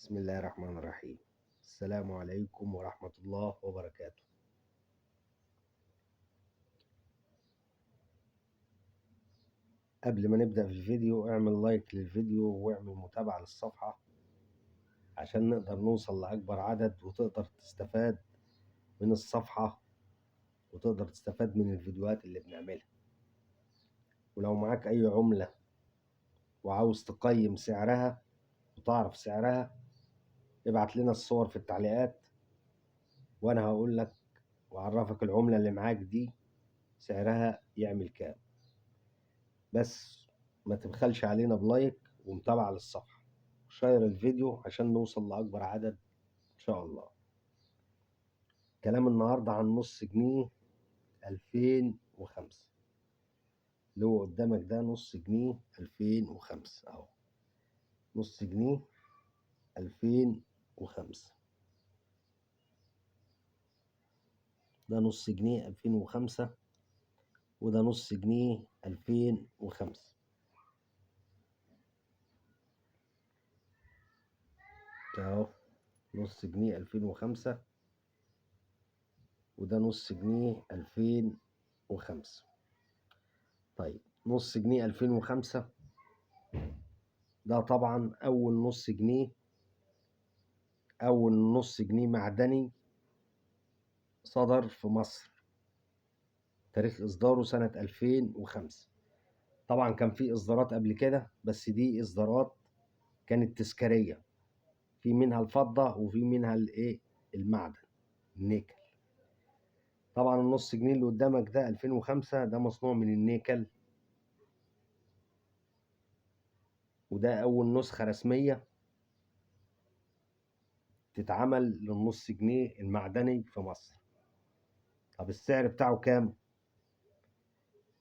بسم الله الرحمن الرحيم. السلام عليكم ورحمة الله وبركاته. قبل ما نبدأ في الفيديو اعمل لايك للفيديو واعمل متابعة للصفحة عشان نقدر نوصل لأكبر عدد وتقدر تستفاد من الصفحة وتقدر تستفاد من الفيديوهات اللي بنعملها. ولو معاك أي عملة وعاوز تقيم سعرها وتعرف سعرها ابعت لنا الصور في التعليقات وأنا هقول لك وأعرفك العملة اللي معاك دي سعرها يعمل كام. بس ما تبخلش علينا بلايك ومتابعة للصفحة وشير الفيديو عشان نوصل لأكبر عدد إن شاء الله. كلام النهاردة عن نص جنيه 2005 اللي هو قدامك ده. نص جنيه 2005 أهو، نص جنيه 2005 ده نص جنيه 2005 وده نص جنيه 2005 أهو، نص جنيه 2005 وده نص جنيه 2005. طيب نص جنيه 2005 ده طبعا أول نص جنيه معدني صدر في مصر، تاريخ إصداره سنة 2005. طبعا كان في إصدارات قبل كده بس دي إصدارات كانت تذكارية، في منها الفضة وفي منها المعدن النيكل. طبعا النص جنيه اللي قدامك ده 2005 ده مصنوع من النيكل، وده أول نسخة رسمية تتعمل للنص جنيه المعدني في مصر. طب السعر بتاعه كام؟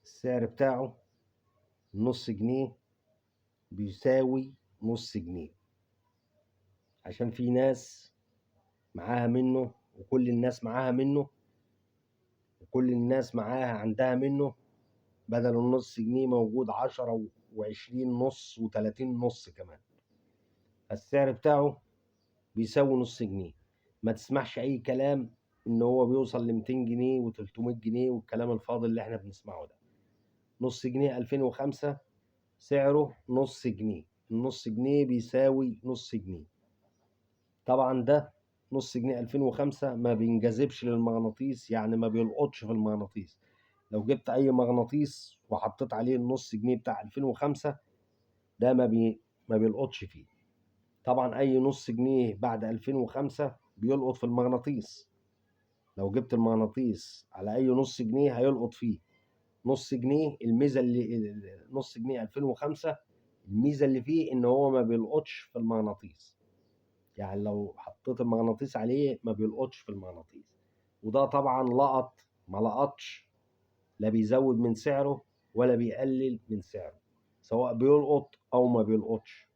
السعر بتاعه النص جنيه بيساوي نص جنيه، عشان في ناس معاها منه وكل الناس معاها منه وكل الناس معاها عندها منه. بدل النص جنيه موجود 10 و20 نص و30 نص كمان. السعر بتاعه بيساوي نص جنيه. ما تسمعش اي كلام ان هو بيوصل ل 200 جنيه و300 جنيه والكلام الفاضي اللي احنا بنسمعه ده. نص جنيه 2005 سعره نص جنيه، النص جنيه بيساوي نص جنيه. طبعا ده نص جنيه 2005 ما بينجذبش للمغناطيس، يعني ما بيلقطش في المغناطيس. لو جبت اي مغناطيس وحطيت عليه النص جنيه بتاع 2005 ده ما بيلقطش فيه. طبعا اي نص جنيه بعد 2005 بيلقط في المغناطيس. لو جبت المغناطيس على اي نص جنيه هيلقط فيه. نص جنيه الميزه اللي نص جنيه 2005 الميزه اللي فيه ان هو ما بيلقطش في المغناطيس، يعني لو حطيت المغناطيس عليه ما بيلقطش في المغناطيس. وده طبعا ما لقطش، لا بيزود من سعره ولا بيقلل من سعره، سواء بيلقط او ما بيلقطش.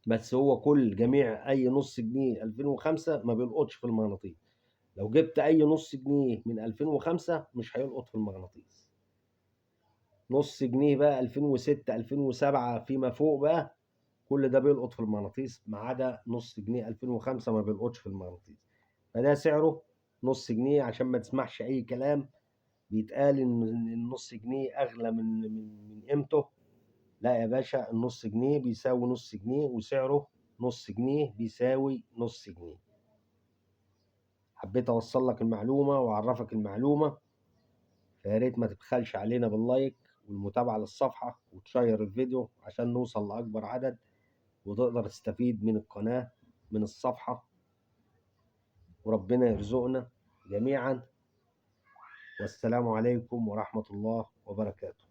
بس هو جميع اي نص جنيه 2005 ما بيلقطش في المغناطيس. لو جبت اي نص جنيه من 2005 مش هيلقط في المغناطيس. نص جنيه بقى 2006 2007 فيما فوق بقى كل ده بيلقط في المغناطيس، ما عدا نص جنيه 2005 ما بيلقطش في المغناطيس. فده سعره نص جنيه، عشان ما تسمعش اي كلام بيتقال ان النص جنيه اغلى من قيمته. لا يا باشا، النص جنيه بيساوي نص جنيه وسعره نص جنيه بيساوي نص جنيه. حبيت اوصل لك المعلومة واعرفك المعلومة، فيا ريت ما تبخلش علينا باللايك والمتابعة للصفحة وتشير الفيديو عشان نوصل لأكبر عدد وتقدر تستفيد من القناة من الصفحة. وربنا يرزقنا جميعا، والسلام عليكم ورحمة الله وبركاته.